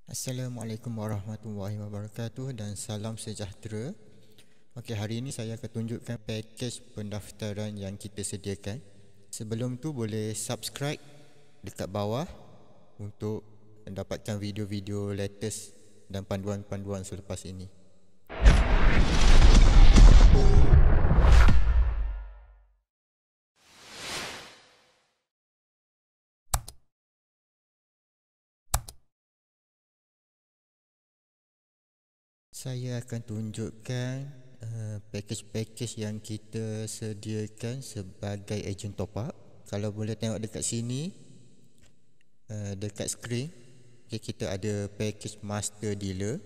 Assalamualaikum warahmatullahi wabarakatuh dan salam sejahtera. Okey, hari ini saya akan tunjukkan pakej pendaftaran yang kita sediakan. Sebelum tu boleh subscribe dekat bawah untuk mendapatkan video-video latest dan panduan-panduan selepas ini. Saya akan tunjukkan pakej-pakej yang kita sediakan sebagai ejen top up. Kalau boleh tengok dekat sini, dekat skrin, kita ada pakej master dealer,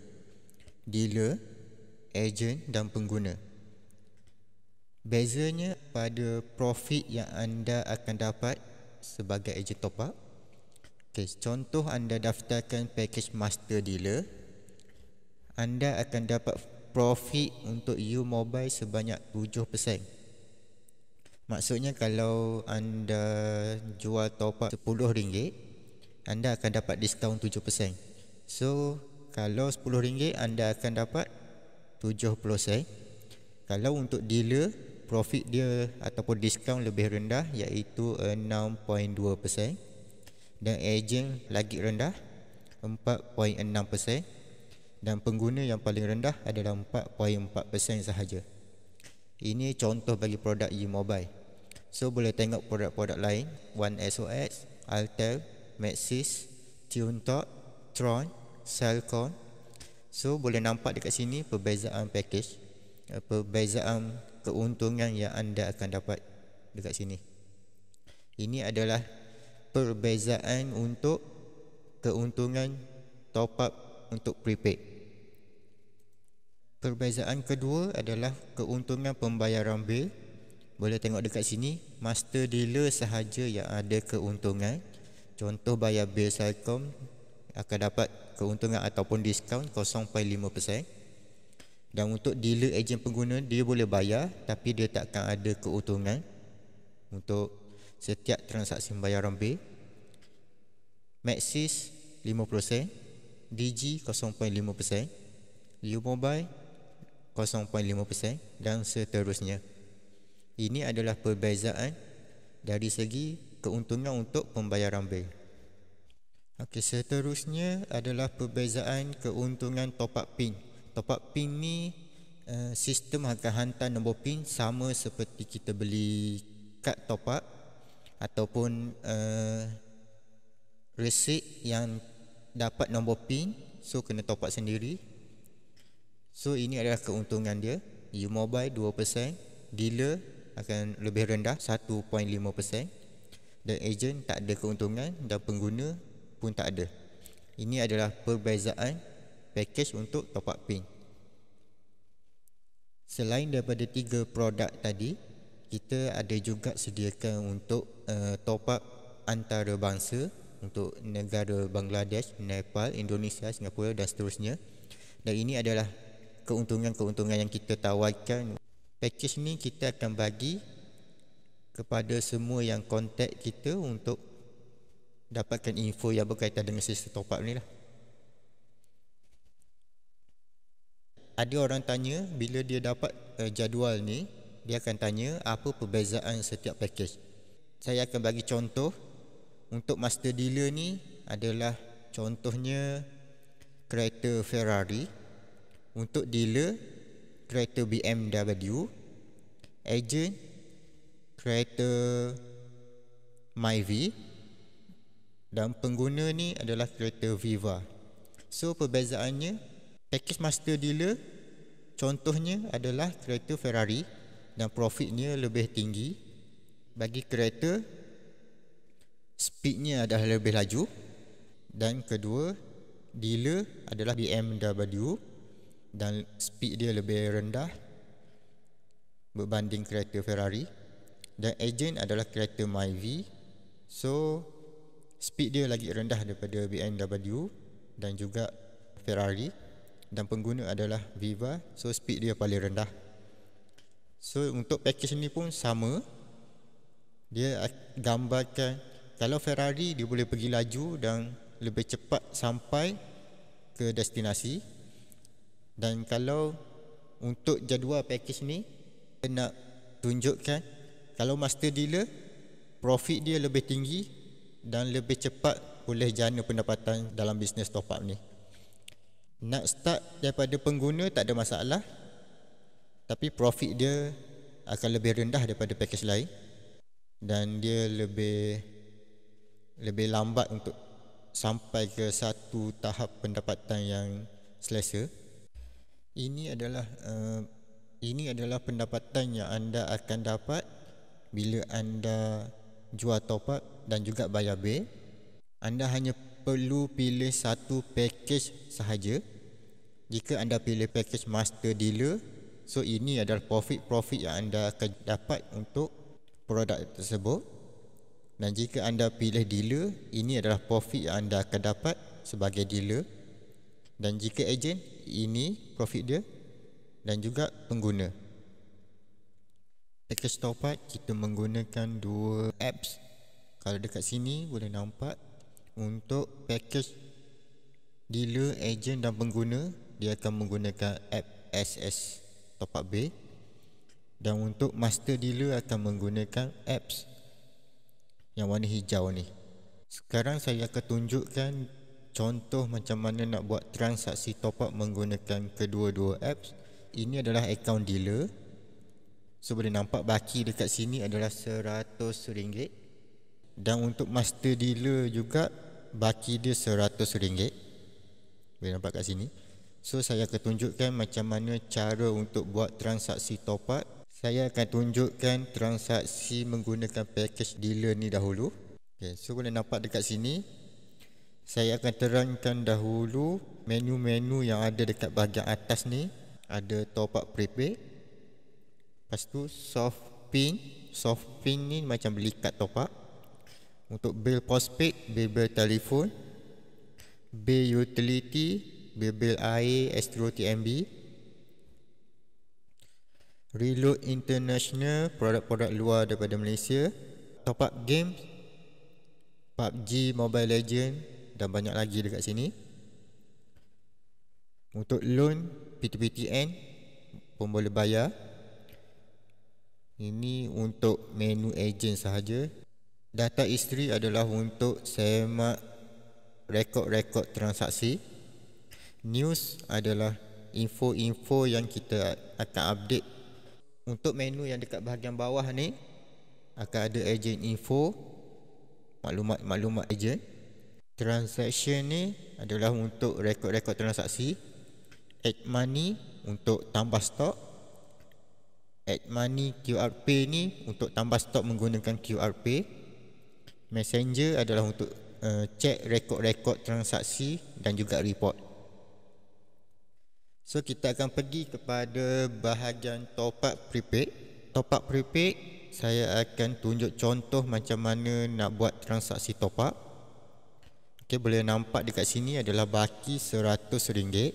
ejen dan pengguna. Bezanya pada profit yang anda akan dapat sebagai ejen top up. Contoh, anda daftarkan pakej master dealer, anda akan dapat profit untuk U Mobile sebanyak 7%. Maksudnya kalau anda jual top up RM10, anda akan dapat diskaun 7%. So kalau RM10 anda akan dapat 70 sen. Kalau untuk dealer, profit dia ataupun diskaun lebih rendah, iaitu 6.2%. Dan ejen lagi rendah, 4.6%. Dan pengguna yang paling rendah adalah 4.4% sahaja. Ini contoh bagi produk U-Mobile. So boleh tengok produk-produk lain, One SOS, Altel, Maxis, TuneTalk, Tron, Cellcom. So boleh nampak dekat sini perbezaan package, perbezaan keuntungan yang anda akan dapat dekat sini. Ini adalah perbezaan untuk keuntungan top up untuk prepaid. Perbezaan kedua adalah keuntungan pembayaran bil. Boleh tengok dekat sini, master dealer sahaja yang ada keuntungan. Contoh, bayar bil Celcom akan dapat keuntungan ataupun diskaun 0.5%. Dan untuk dealer ejen pengguna, dia boleh bayar tapi dia tak akan ada keuntungan untuk setiap transaksi pembayaran bil. Maxis 5%, Digi 0.5%, U-Mobile 0.5% dan seterusnya. Ini adalah perbezaan dari segi keuntungan untuk pembayaran bil. Seterusnya adalah perbezaan keuntungan top up PIN. Top up PIN ni sistem akan hantar nombor PIN sama seperti kita beli kad top up ataupun resit yang dapat nombor PIN, so kena top up sendiri. So ini adalah keuntungan dia. U-Mobile 2%, dealer akan lebih rendah 1.5%, dan ejen tak ada keuntungan dan pengguna pun tak ada. Ini adalah perbezaan package untuk top up PIN. Selain daripada 3 produk tadi, kita ada juga sediakan untuk top up antarabangsa untuk negara Bangladesh, Nepal, Indonesia, Singapura dan seterusnya. Dan ini adalah keuntungan-keuntungan yang kita tawarkan. Package ni kita akan bagi kepada semua yang kontak kita untuk dapatkan info yang berkaitan dengan sistem top up ni lah. Ada orang tanya, bila dia dapat jadual ni, dia akan tanya apa perbezaan setiap package. Saya akan bagi contoh. Untuk master dealer ni adalah contohnya kereta Ferrari. Untuk dealer, kereta BMW. Ejen, kereta Myvi. Dan pengguna ni adalah kereta Viva. So perbezaannya, package master dealer contohnya adalah kereta Ferrari dan profitnya lebih tinggi. Bagi kereta, speednya adalah lebih laju. Dan kedua, dealer adalah BMW dan speed dia lebih rendah berbanding kereta Ferrari. Dan ejen adalah kereta Myvi, so speed dia lagi rendah daripada BMW dan juga Ferrari. Dan pengguna adalah Viva, so speed dia paling rendah. So untuk package ni pun sama. Dia gambarkan kalau Ferrari dia boleh pergi laju dan lebih cepat sampai ke destinasi. Dan kalau untuk jadual package ni, kita nak tunjukkan kalau master dealer, profit dia lebih tinggi dan lebih cepat boleh jana pendapatan dalam bisnes top up ni. Nak start daripada pengguna tak ada masalah, tapi profit dia akan lebih rendah daripada package lain dan dia lebih lambat untuk sampai ke satu tahap pendapatan yang selesa. Ini adalah pendapatan yang anda akan dapat bila anda jual top up dan juga bayar bil. Anda hanya perlu pilih satu package sahaja. Jika anda pilih package master dealer, so ini adalah profit yang anda akan dapat untuk produk tersebut. Dan jika anda pilih dealer, ini adalah profit yang anda akan dapat sebagai dealer. Dan jika ejen, ini profit dia dan juga pengguna. Package top up kita menggunakan dua apps. Kalau dekat sini boleh nampak, untuk package dealer, ejen dan pengguna, dia akan menggunakan app SS Top Up Bil. Dan untuk master dealer akan menggunakan apps yang warna hijau ni. Sekarang saya akan tunjukkan contoh macam mana nak buat transaksi top up menggunakan kedua-dua apps. Ini adalah akaun dealer. So boleh nampak baki dekat sini adalah RM100. Dan untuk master dealer juga baki dia RM100. Boleh nampak kat sini. So saya akan tunjukkan macam mana cara untuk buat transaksi top up. Saya akan tunjukkan transaksi menggunakan package dealer ni dahulu. Okay, so boleh nampak dekat sini, saya akan terangkan dahulu menu-menu yang ada dekat bahagian atas ni. Ada top up prepaid, lepas tu soft pin. Soft pin ni macam beli kad top up. Untuk bil postpaid, bil telefon, bil utility, bil air, Astro TMB, reload international, produk-produk luar daripada Malaysia, top up game, PUBG, Mobile Legend dan banyak lagi dekat sini. Untuk loan, PTPTN pun boleh bayar. Ini untuk menu ejen sahaja. Data history adalah untuk semak rekod-rekod transaksi. News adalah info-info yang kita akan update. Untuk menu yang dekat bahagian bawah ni akan ada agent info, maklumat-maklumat agent. Transaction ni adalah untuk rekod-rekod transaksi. Add money untuk tambah stok. Add money QR Pay ni untuk tambah stok menggunakan QR Pay. Messenger adalah untuk cek rekod-rekod transaksi dan juga report. So kita akan pergi kepada bahagian top up prepaid. Top up prepaid, saya akan tunjuk contoh macam mana nak buat transaksi top up. Okay, boleh nampak dekat sini adalah baki RM100.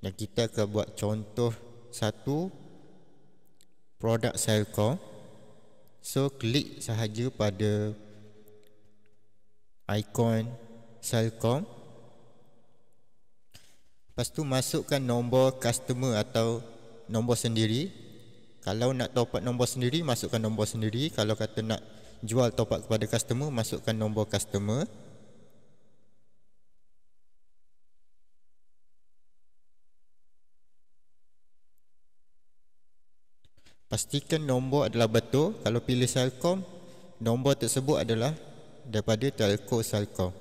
Dan kita akan buat contoh satu, produk Celcom. So klik sahaja pada ikon Celcom. Lepas tu masukkan nombor customer atau nombor sendiri. Kalau nak top up nombor sendiri, masukkan nombor sendiri. Kalau kata nak jual top up kepada customer, masukkan nombor customer. Pastikan nombor adalah betul. Kalau pilih Celcom, nombor tersebut adalah daripada telco Celcom.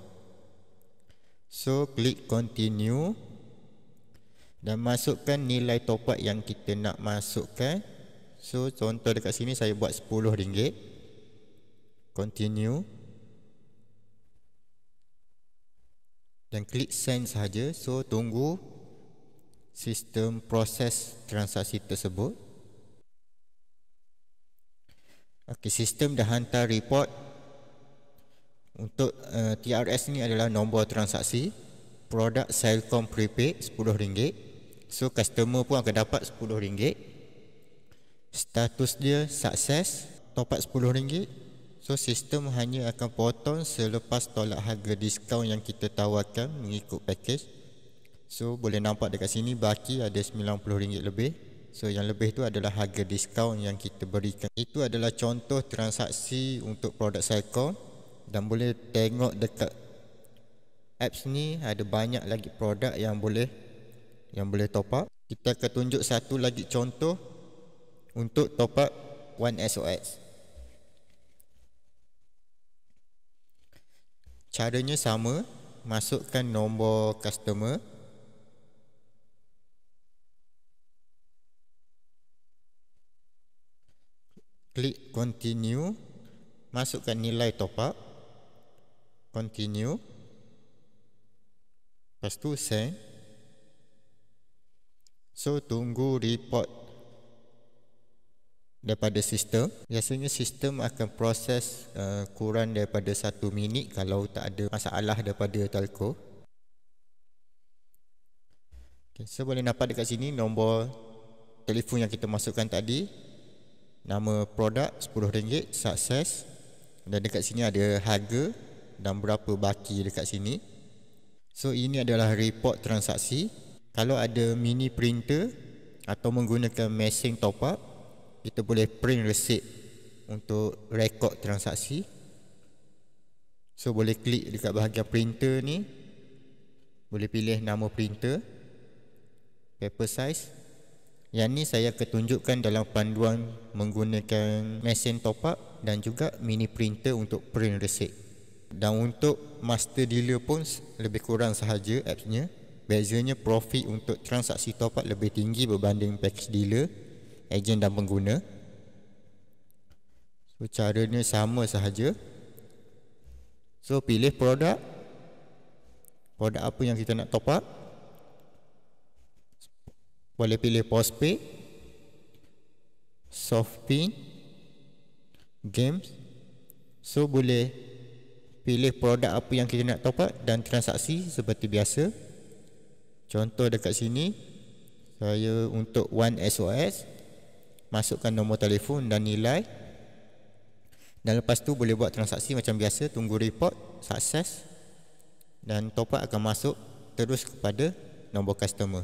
So klik continue dan masukkan nilai top up yang kita nak masukkan. So contoh dekat sini saya buat RM10. Continue dan klik send sahaja. So tunggu sistem proses transaksi tersebut. Okey, sistem dah hantar report. Untuk TRS ni adalah nombor transaksi. Produk Celcom prepaid RM10. So customer pun akan dapat RM10. Status dia sukses, top up RM10. So sistem hanya akan potong selepas tolak harga diskaun yang kita tawarkan mengikut package. So boleh nampak dekat sini baki ada RM90 lebih. So yang lebih tu adalah harga diskaun yang kita berikan. Itu adalah contoh transaksi untuk produk Celcom. Dan boleh tengok dekat apps ni ada banyak lagi produk yang boleh top up. Kita akan tunjuk satu lagi contoh untuk top up One SOS. Caranya sama, masukkan nombor customer, klik continue, masukkan nilai top up, continue, lepas tu send. So tunggu report daripada sistem. Biasanya sistem akan proses kurang daripada 1 minit kalau tak ada masalah daripada telco. Okay, so boleh nampak dekat sini nombor telefon yang kita masukkan tadi, nama produk RM10, sukses, dan dekat sini ada harga dan berapa baki dekat sini. So ini adalah report transaksi. Kalau ada mini printer atau menggunakan mesin top up, kita boleh print receipt untuk rekod transaksi. So boleh klik dekat bahagian printer ni, boleh pilih nama printer, paper size. Yang ni saya akan tunjukkan dalam panduan menggunakan mesin top up dan juga mini printer untuk print receipt. Dan untuk master dealer pun lebih kurang sahaja appsnya. Bezanya profit untuk transaksi top up lebih tinggi berbanding package dealer, ejen dan pengguna. So caranya sama sahaja. So pilih produk apa yang kita nak top up. Boleh pilih postpaid, softpin, games. So boleh pilih produk apa yang kita nak top up dan transaksi seperti biasa. Contoh dekat sini, saya untuk One SOS masukkan nombor telefon dan nilai, dan lepas tu boleh buat transaksi macam biasa, tunggu report, sukses, dan top up akan masuk terus kepada nombor customer.